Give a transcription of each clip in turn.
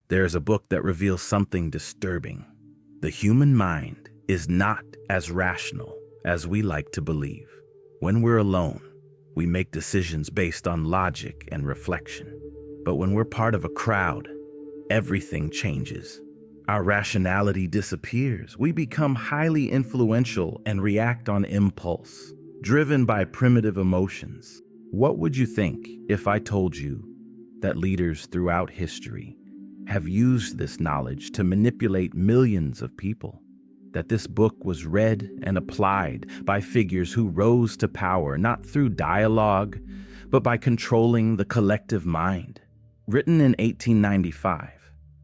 There's a book that reveals something disturbing. The human mind is not as rational as we like to believe. When we're alone, we make decisions based on logic and reflection. But when we're part of a crowd, everything changes. Our rationality disappears. We become highly influential and react on impulse, driven by primitive emotions. What would you think if I told you that leaders throughout history have used this knowledge to manipulate millions of people? That this book was read and applied by figures who rose to power not through dialogue, but by controlling the collective mind. Written in 1895,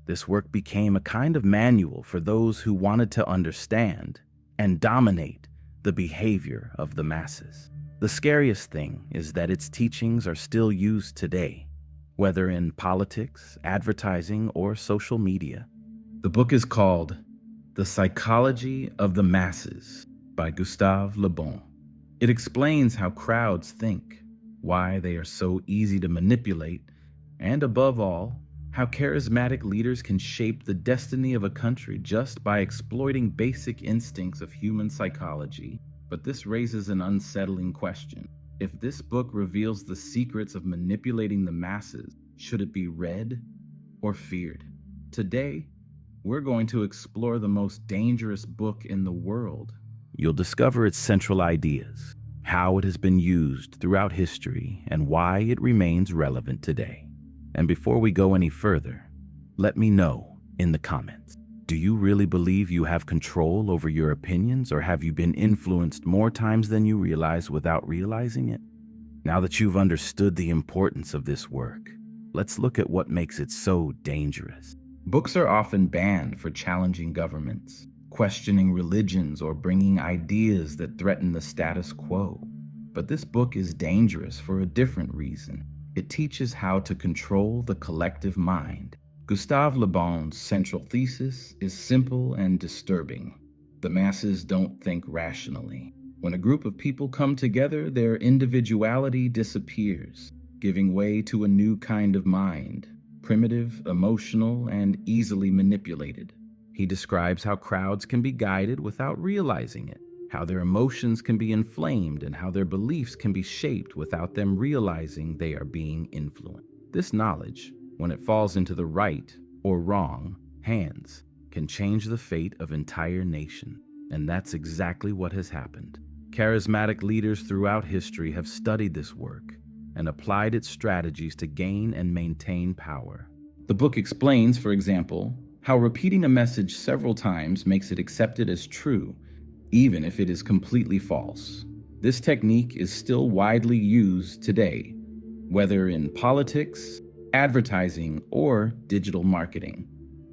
this work became a kind of manual for those who wanted to understand and dominate the behavior of the masses. The scariest thing is that its teachings are still used today, whether in politics, advertising, or social media. The book is called The Psychology of the Masses by Gustave Le Bon. It explains how crowds think, why they are so easy to manipulate, and above all, how charismatic leaders can shape the destiny of a country just by exploiting basic instincts of human psychology. But this raises an unsettling question. If this book reveals the secrets of manipulating the masses, should it be read or feared? Today, we're going to explore the most dangerous book in the world. You'll discover its central ideas, how it has been used throughout history, and why it remains relevant today. And before we go any further, let me know in the comments. Do you really believe you have control over your opinions, or have you been influenced more times than you realize without realizing it? Now that you've understood the importance of this work, let's look at what makes it so dangerous. Books are often banned for challenging governments, questioning religions, or bringing ideas that threaten the status quo. But this book is dangerous for a different reason. It teaches how to control the collective mind. Gustave Le Bon's central thesis is simple and disturbing. The masses don't think rationally. When a group of people come together, their individuality disappears, giving way to a new kind of mind, primitive, emotional, and easily manipulated. He describes how crowds can be guided without realizing it, how their emotions can be inflamed, and how their beliefs can be shaped without them realizing they are being influenced. This knowledge, when it falls into the right or wrong hands, can change the fate of entire nations. And that's exactly what has happened. Charismatic leaders throughout history have studied this work and applied its strategies to gain and maintain power. The book explains, for example, how repeating a message several times makes it accepted as true, even if it is completely false. This technique is still widely used today, whether in politics, advertising, or digital marketing.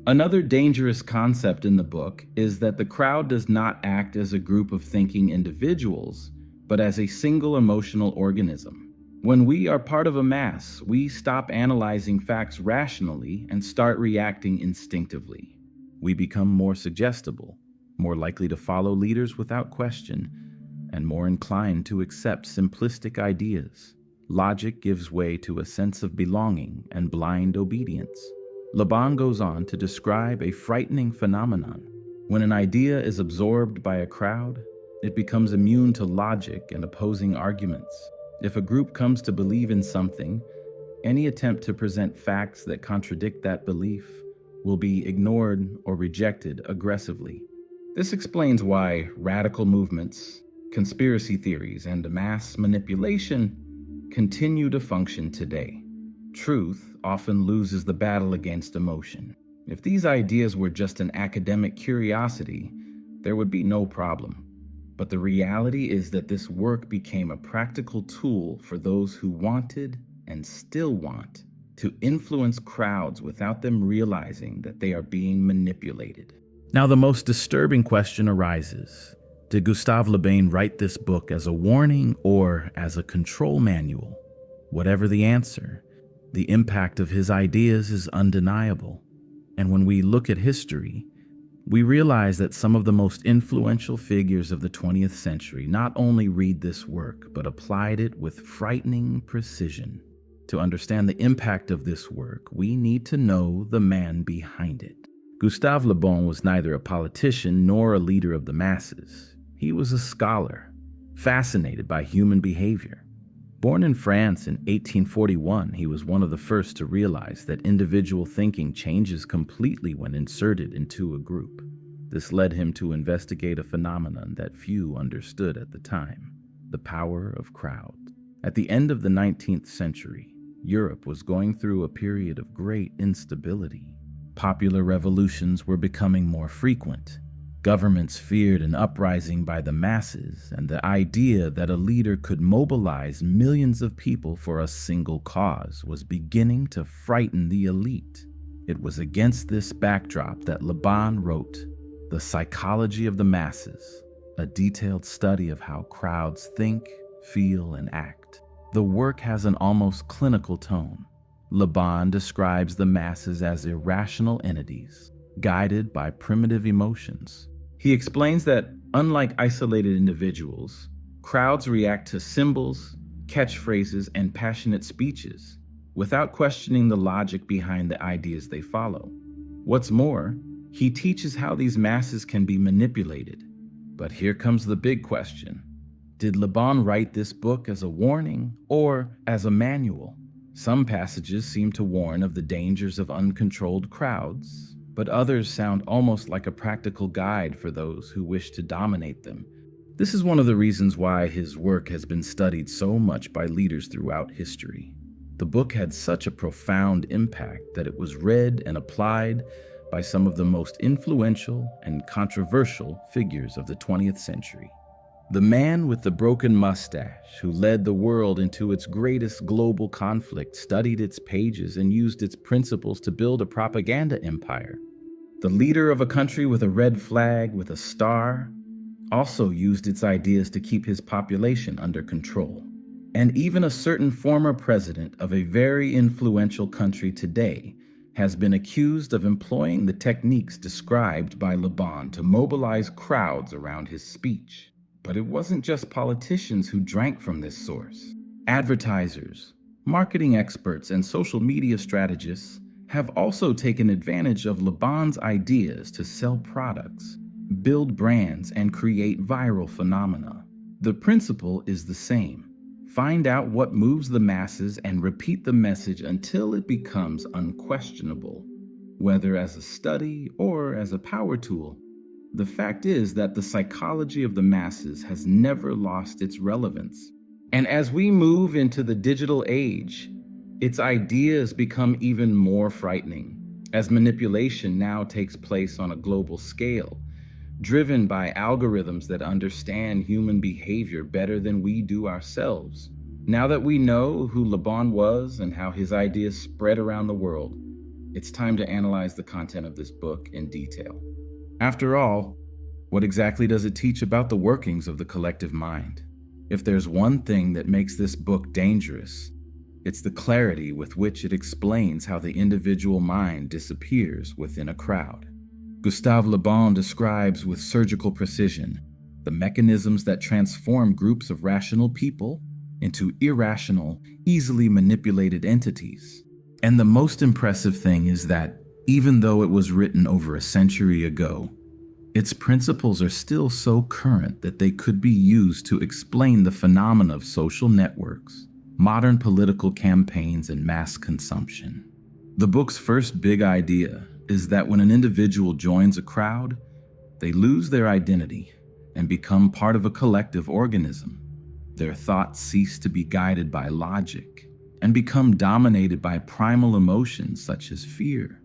Another dangerous concept in the book is that the crowd does not act as a group of thinking individuals, but as a single emotional organism. When we are part of a mass, we stop analyzing facts rationally and start reacting instinctively. We become more suggestible, more likely to follow leaders without question, and more inclined to accept simplistic ideas. Logic gives way to a sense of belonging and blind obedience. Le Bon goes on to describe a frightening phenomenon. When an idea is absorbed by a crowd, it becomes immune to logic and opposing arguments. If a group comes to believe in something, any attempt to present facts that contradict that belief will be ignored or rejected aggressively. This explains why radical movements, conspiracy theories, and mass manipulation continue to function today. Truth often loses the battle against emotion. If these ideas were just an academic curiosity, there would be no problem. But the reality is that this work became a practical tool for those who wanted and still want to influence crowds without them realizing that they are being manipulated. Now, the most disturbing question arises. Did Gustave Le Bon write this book as a warning or as a control manual? Whatever the answer, the impact of his ideas is undeniable. And when we look at history, we realize that some of the most influential figures of the 20th century not only read this work, but applied it with frightening precision. To understand the impact of this work, we need to know the man behind it. Gustave Le Bon was neither a politician nor a leader of the masses. He was a scholar, fascinated by human behavior. Born in France in 1841, he was one of the first to realize that individual thinking changes completely when inserted into a group. This led him to investigate a phenomenon that few understood at the time: the power of crowds. At the end of the 19th century, Europe was going through a period of great instability. Popular revolutions were becoming more frequent. Governments feared an uprising by the masses, and the idea that a leader could mobilize millions of people for a single cause was beginning to frighten the elite. It was against this backdrop that Le Bon wrote The Psychology of the Masses, a detailed study of how crowds think, feel, and act. The work has an almost clinical tone. Le Bon describes the masses as irrational entities, guided by primitive emotions. He explains that, unlike isolated individuals, crowds react to symbols, catchphrases, and passionate speeches without questioning the logic behind the ideas they follow. What's more, he teaches how these masses can be manipulated. But here comes the big question. Did Le Bon write this book as a warning or as a manual? Some passages seem to warn of the dangers of uncontrolled crowds, but others sound almost like a practical guide for those who wish to dominate them. This is one of the reasons why his work has been studied so much by leaders throughout history. The book had such a profound impact that it was read and applied by some of the most influential and controversial figures of the 20th century. The man with the broken mustache who led the world into its greatest global conflict studied its pages and used its principles to build a propaganda empire. The leader of a country with a red flag with a star also used its ideas to keep his population under control. And even a certain former president of a very influential country today has been accused of employing the techniques described by Le Bon to mobilize crowds around his speech. But it wasn't just politicians who drank from this source. Advertisers, marketing experts, and social media strategists have also taken advantage of Le Bon's ideas to sell products, build brands, and create viral phenomena. The principle is the same. Find out what moves the masses and repeat the message until it becomes unquestionable, whether as a study or as a power tool. The fact is that the psychology of the masses has never lost its relevance. And as we move into the digital age, its ideas become even more frightening, as manipulation now takes place on a global scale, driven by algorithms that understand human behavior better than we do ourselves. Now that we know who Le Bon was and how his ideas spread around the world, it's time to analyze the content of this book in detail. After all, what exactly does it teach about the workings of the collective mind? If there's one thing that makes this book dangerous, it's the clarity with which it explains how the individual mind disappears within a crowd. Gustave Le Bon describes with surgical precision the mechanisms that transform groups of rational people into irrational, easily manipulated entities. And the most impressive thing is that even though it was written over a century ago, its principles are still so current that they could be used to explain the phenomena of social networks, modern political campaigns, and mass consumption. The book's first big idea is that when an individual joins a crowd, they lose their identity and become part of a collective organism. Their thoughts cease to be guided by logic and become dominated by primal emotions such as fear,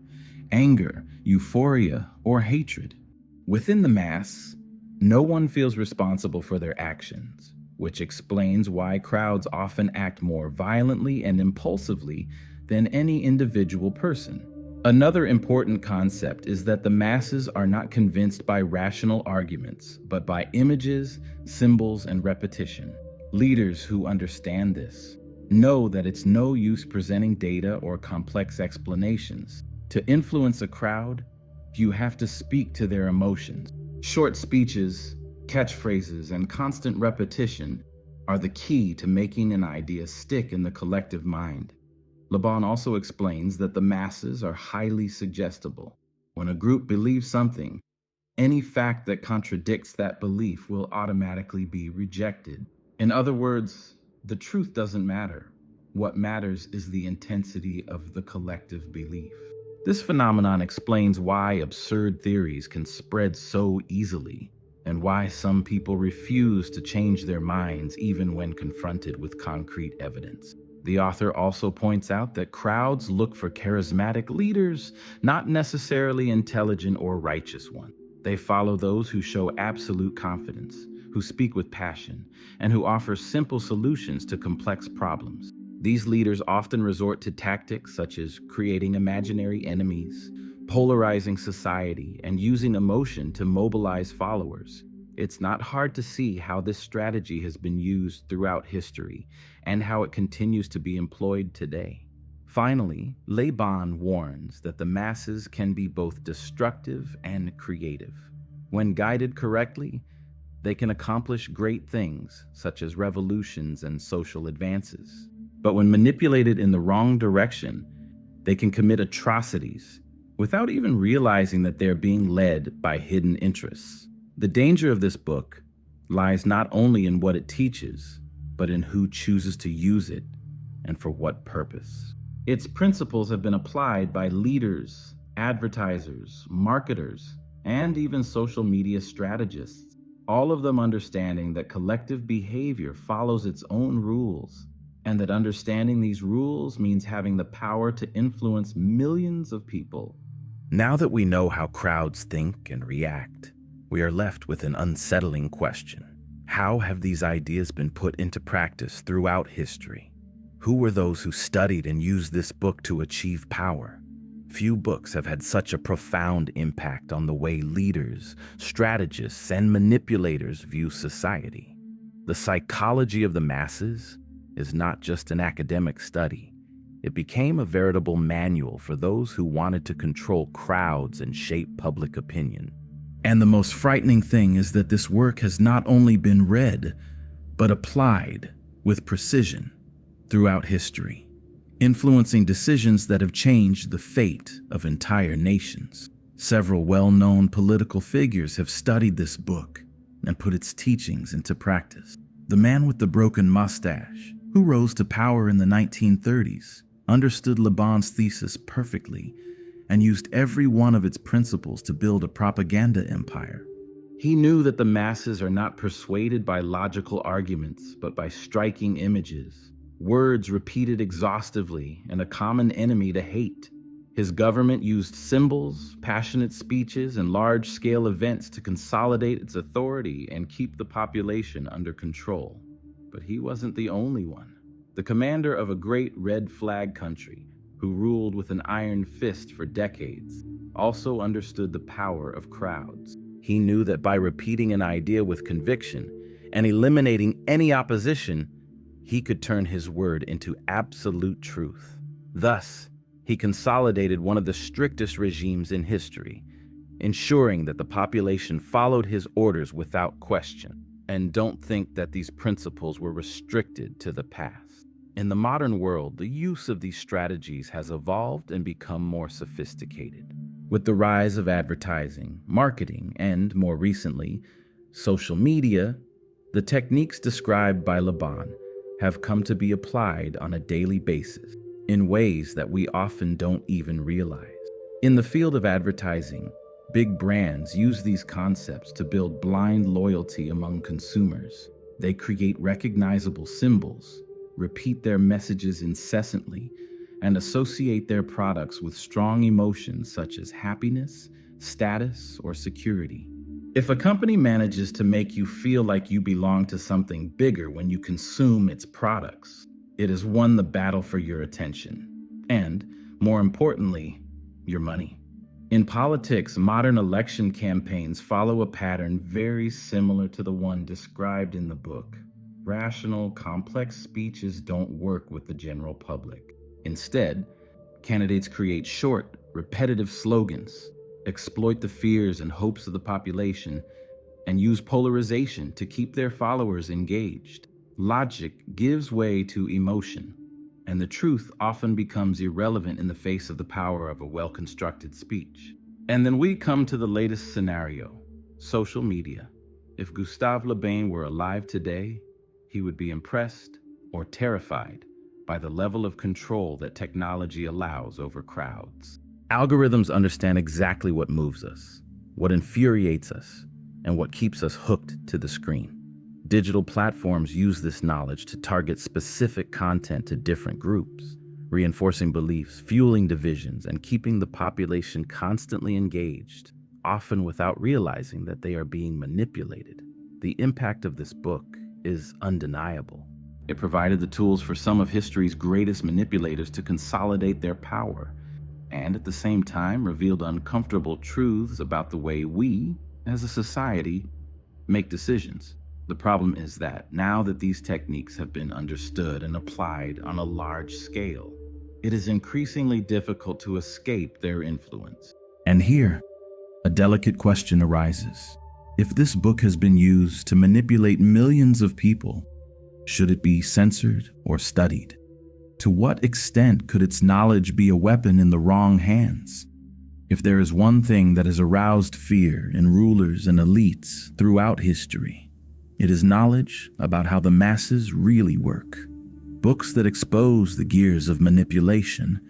anger, euphoria, or hatred. Within the mass, no one feels responsible for their actions, which explains why crowds often act more violently and impulsively than any individual person. Another important concept is that the masses are not convinced by rational arguments, but by images, symbols, and repetition. Leaders who understand this know that it's no use presenting data or complex explanations. To influence a crowd, you have to speak to their emotions. Short speeches, catchphrases, and constant repetition are the key to making an idea stick in the collective mind. Laban also explains that the masses are highly suggestible. When a group believes something, any fact that contradicts that belief will automatically be rejected. In other words, the truth doesn't matter. What matters is the intensity of the collective belief. This phenomenon explains why absurd theories can spread so easily, and why some people refuse to change their minds even when confronted with concrete evidence. The author also points out that crowds look for charismatic leaders, not necessarily intelligent or righteous ones. They follow those who show absolute confidence, who speak with passion, and who offer simple solutions to complex problems. These leaders often resort to tactics such as creating imaginary enemies, polarizing society, and using emotion to mobilize followers. It's not hard to see how this strategy has been used throughout history and how it continues to be employed today. Finally, Laban warns that the masses can be both destructive and creative. When guided correctly, they can accomplish great things, such as revolutions and social advances. But when manipulated in the wrong direction, they can commit atrocities without even realizing that they're being led by hidden interests. The danger of this book lies not only in what it teaches, but in who chooses to use it and for what purpose. Its principles have been applied by leaders, advertisers, marketers, and even social media strategists, all of them understanding that collective behavior follows its own rules, and that understanding these rules means having the power to influence millions of people. Now that we know how crowds think and react, we are left with an unsettling question. How have these ideas been put into practice throughout history? Who were those who studied and used this book to achieve power? Few books have had such a profound impact on the way leaders, strategists, and manipulators view society. The psychology of the masses is not just an academic study. It became a veritable manual for those who wanted to control crowds and shape public opinion. And the most frightening thing is that this work has not only been read, but applied with precision throughout history, influencing decisions that have changed the fate of entire nations. Several well-known political figures have studied this book and put its teachings into practice. The man with the broken mustache, who rose to power in the 1930s, understood Laban's thesis perfectly and used every one of its principles to build a propaganda empire. He knew that the masses are not persuaded by logical arguments, but by striking images, words repeated exhaustively, and a common enemy to hate. His government used symbols, passionate speeches, and large-scale events to consolidate its authority and keep the population under control. But he wasn't the only one. The commander of a great red flag country, who ruled with an iron fist for decades, also understood the power of crowds. He knew that by repeating an idea with conviction and eliminating any opposition, he could turn his word into absolute truth. Thus, he consolidated one of the strictest regimes in history, ensuring that the population followed his orders without question. And don't think that these principles were restricted to the past. In the modern world, the use of these strategies has evolved and become more sophisticated. With the rise of advertising, marketing, and more recently, social media, the techniques described by Laban have come to be applied on a daily basis in ways that we often don't even realize. In the field of advertising, big brands use these concepts to build blind loyalty among consumers. They create recognizable symbols, repeat their messages incessantly, and associate their products with strong emotions such as happiness, status, or security. If a company manages to make you feel like you belong to something bigger when you consume its products, it has won the battle for your attention and, more importantly, your money. In politics, modern election campaigns follow a pattern very similar to the one described in the book. Rational, complex speeches don't work with the general public. Instead, candidates create short, repetitive slogans, exploit the fears and hopes of the population, and use polarization to keep their followers engaged. Logic gives way to emotion, and the truth often becomes irrelevant in the face of the power of a well-constructed speech. And then we come to the latest scenario, social media. If Gustave Le Bain were alive today, he would be impressed or terrified by the level of control that technology allows over crowds. Algorithms understand exactly what moves us, what infuriates us, and what keeps us hooked to the screen. Digital platforms use this knowledge to target specific content to different groups, reinforcing beliefs, fueling divisions, and keeping the population constantly engaged, often without realizing that they are being manipulated. The impact of this book is undeniable. It provided the tools for some of history's greatest manipulators to consolidate their power, and at the same time revealed uncomfortable truths about the way we, as a society, make decisions. The problem is that now that these techniques have been understood and applied on a large scale, it is increasingly difficult to escape their influence. And here, a delicate question arises. If this book has been used to manipulate millions of people, should it be censored or studied? To what extent could its knowledge be a weapon in the wrong hands? If there is one thing that has aroused fear in rulers and elites throughout history, it is knowledge about how the masses really work. Books that expose the gears of manipulation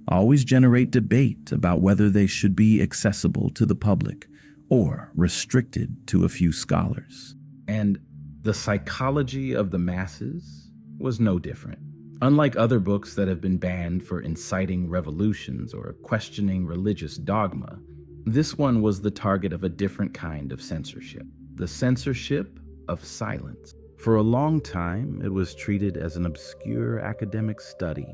always generate debate about whether they should be accessible to the public or restricted to a few scholars. And the psychology of the masses was no different. Unlike other books that have been banned for inciting revolutions or questioning religious dogma, this one was the target of a different kind of censorship. The censorship of silence. For a long time, it was treated as an obscure academic study,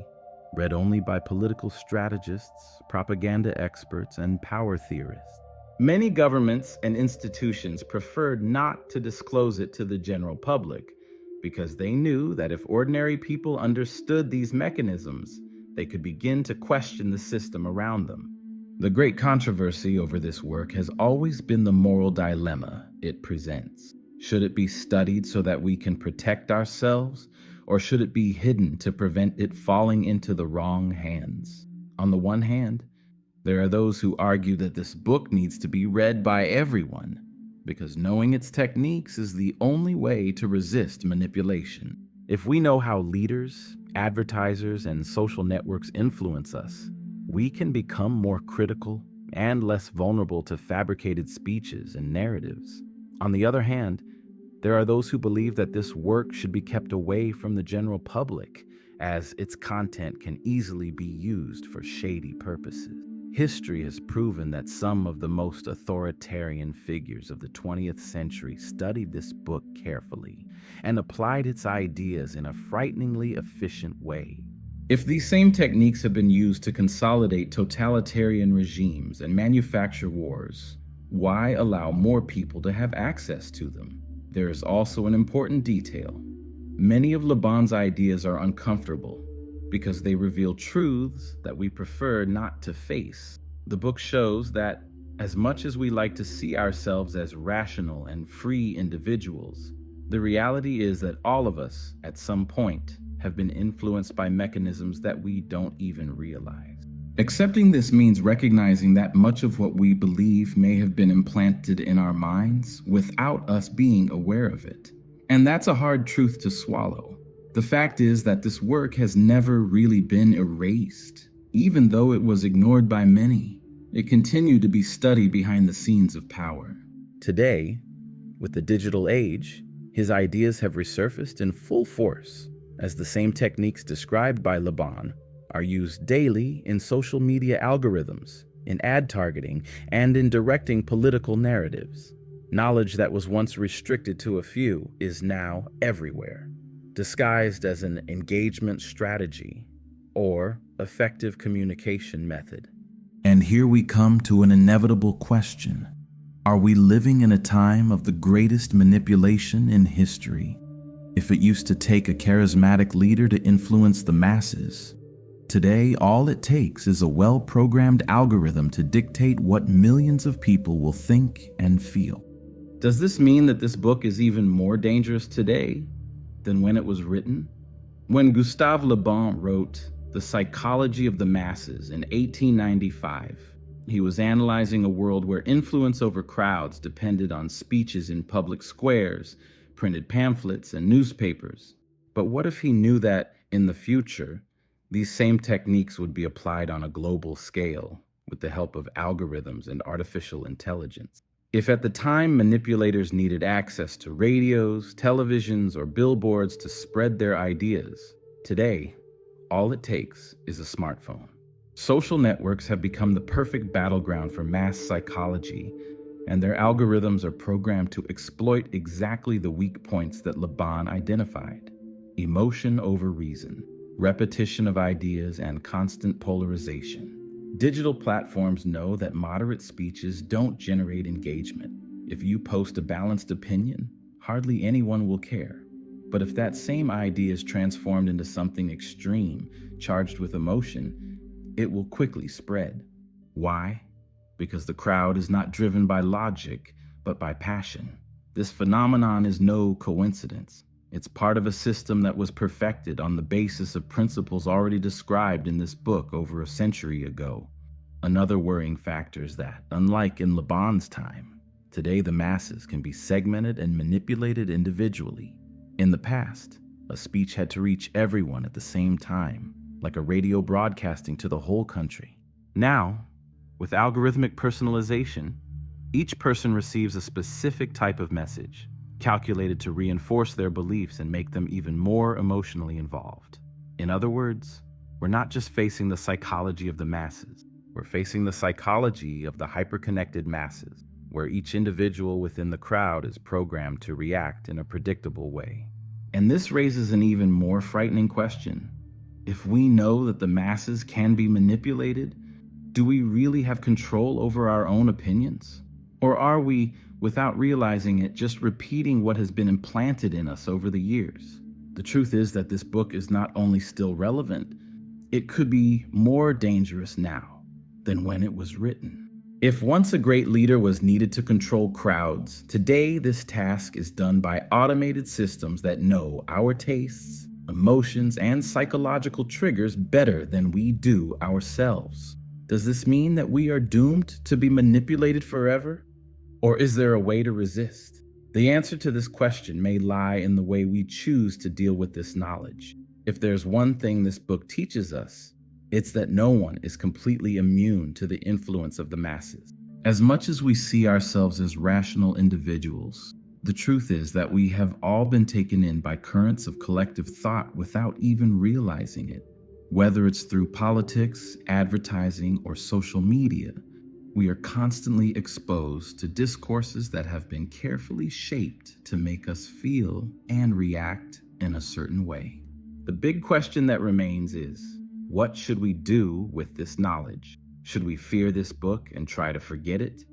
read only by political strategists, propaganda experts, and power theorists. Many governments and institutions preferred not to disclose it to the general public because they knew that if ordinary people understood these mechanisms, they could begin to question the system around them. The great controversy over this work has always been the moral dilemma it presents. Should it be studied so that we can protect ourselves, or should it be hidden to prevent it falling into the wrong hands? On the one hand, there are those who argue that this book needs to be read by everyone, because knowing its techniques is the only way to resist manipulation. If we know how leaders, advertisers, and social networks influence us, we can become more critical and less vulnerable to fabricated speeches and narratives. On the other hand, there are those who believe that this work should be kept away from the general public, as its content can easily be used for shady purposes. History has proven that some of the most authoritarian figures of the 20th century studied this book carefully and applied its ideas in a frighteningly efficient way. If these same techniques have been used to consolidate totalitarian regimes and manufacture wars, why allow more people to have access to them? There is also an important detail. Many of Le Bon's ideas are uncomfortable because they reveal truths that we prefer not to face. The book shows that as much as we like to see ourselves as rational and free individuals, the reality is that all of us, at some point, have been influenced by mechanisms that we don't even realize. Accepting this means recognizing that much of what we believe may have been implanted in our minds without us being aware of it. And that's a hard truth to swallow. The fact is that this work has never really been erased. Even though it was ignored by many, it continued to be studied behind the scenes of power. Today, with the digital age, his ideas have resurfaced in full force, as the same techniques described by Le Bon are used daily in social media algorithms, in ad targeting, and in directing political narratives. Knowledge that was once restricted to a few is now everywhere, disguised as an engagement strategy or effective communication method. And here we come to an inevitable question. Are we living in a time of the greatest manipulation in history? If it used to take a charismatic leader to influence the masses, today all it takes is a well-programmed algorithm to dictate what millions of people will think and feel. Does this mean that this book is even more dangerous today than when it was written? When Gustave Le Bon wrote The Psychology of the Masses in 1895, he was analyzing a world where influence over crowds depended on speeches in public squares, printed pamphlets, and newspapers. But what if he knew that, in the future, these same techniques would be applied on a global scale with the help of algorithms and artificial intelligence? If at the time manipulators needed access to radios, televisions, or billboards to spread their ideas, today, all it takes is a smartphone. Social networks have become the perfect battleground for mass psychology, and their algorithms are programmed to exploit exactly the weak points that Le Bon identified: emotion over reason, repetition of ideas, and constant polarization. Digital platforms know that moderate speeches don't generate engagement. If you post a balanced opinion, hardly anyone will care. But if that same idea is transformed into something extreme, charged with emotion, it will quickly spread. Why? Because the crowd is not driven by logic, but by passion. This phenomenon is no coincidence. It's part of a system that was perfected on the basis of principles already described in this book over a century ago. Another worrying factor is that, unlike in Le Bon's time, today the masses can be segmented and manipulated individually. In the past, a speech had to reach everyone at the same time, like a radio broadcasting to the whole country. Now, with algorithmic personalization, each person receives a specific type of message, calculated to reinforce their beliefs and make them even more emotionally involved. In other words, we're not just facing the psychology of the masses, we're facing the psychology of the hyperconnected masses, where each individual within the crowd is programmed to react in a predictable way. And this raises an even more frightening question. If we know that the masses can be manipulated, do we really have control over our own opinions? Or are we, without realizing it, just repeating what has been implanted in us over the years? The truth is that this book is not only still relevant, it could be more dangerous now than when it was written. If once a great leader was needed to control crowds, today this task is done by automated systems that know our tastes, emotions, and psychological triggers better than we do ourselves. Does this mean that we are doomed to be manipulated forever? Or is there a way to resist? The answer to this question may lie in the way we choose to deal with this knowledge. If there's one thing this book teaches us, it's that no one is completely immune to the influence of the masses. As much as we see ourselves as rational individuals, the truth is that we have all been taken in by currents of collective thought without even realizing it. Whether it's through politics, advertising, or social media, we are constantly exposed to discourses that have been carefully shaped to make us feel and react in a certain way. The big question that remains is, what should we do with this knowledge? Should we fear this book and try to forget it?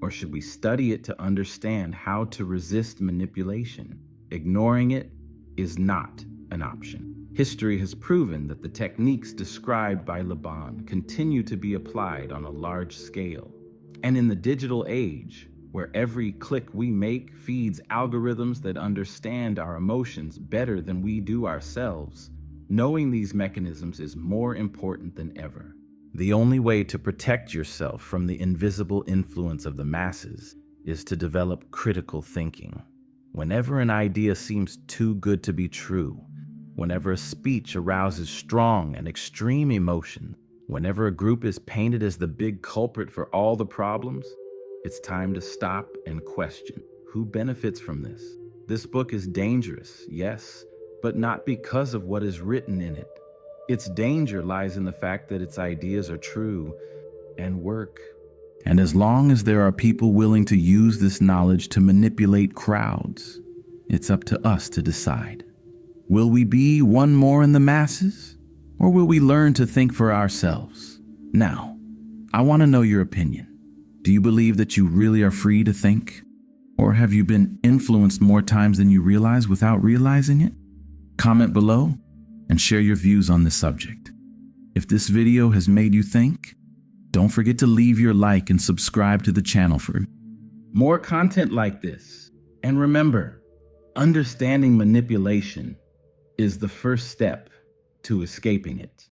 Or should we study it to understand how to resist manipulation? Ignoring it is not an option. History has proven that the techniques described by Le Bon continue to be applied on a large scale. And in the digital age, where every click we make feeds algorithms that understand our emotions better than we do ourselves, knowing these mechanisms is more important than ever. The only way to protect yourself from the invisible influence of the masses is to develop critical thinking. Whenever an idea seems too good to be true, whenever a speech arouses strong and extreme emotion, whenever a group is painted as the big culprit for all the problems, it's time to stop and question who benefits from this. This book is dangerous, yes, but not because of what is written in it. Its danger lies in the fact that its ideas are true and work. And as long as there are people willing to use this knowledge to manipulate crowds, it's up to us to decide. Will we be one more in the masses, or will we learn to think for ourselves? Now, I want to know your opinion. Do you believe that you really are free to think? Or have you been influenced more times than you realize without realizing it? Comment below and share your views on this subject. If this video has made you think, don't forget to leave your like and subscribe to the channel for more content like this. And remember, understanding manipulation is the first step to escaping it.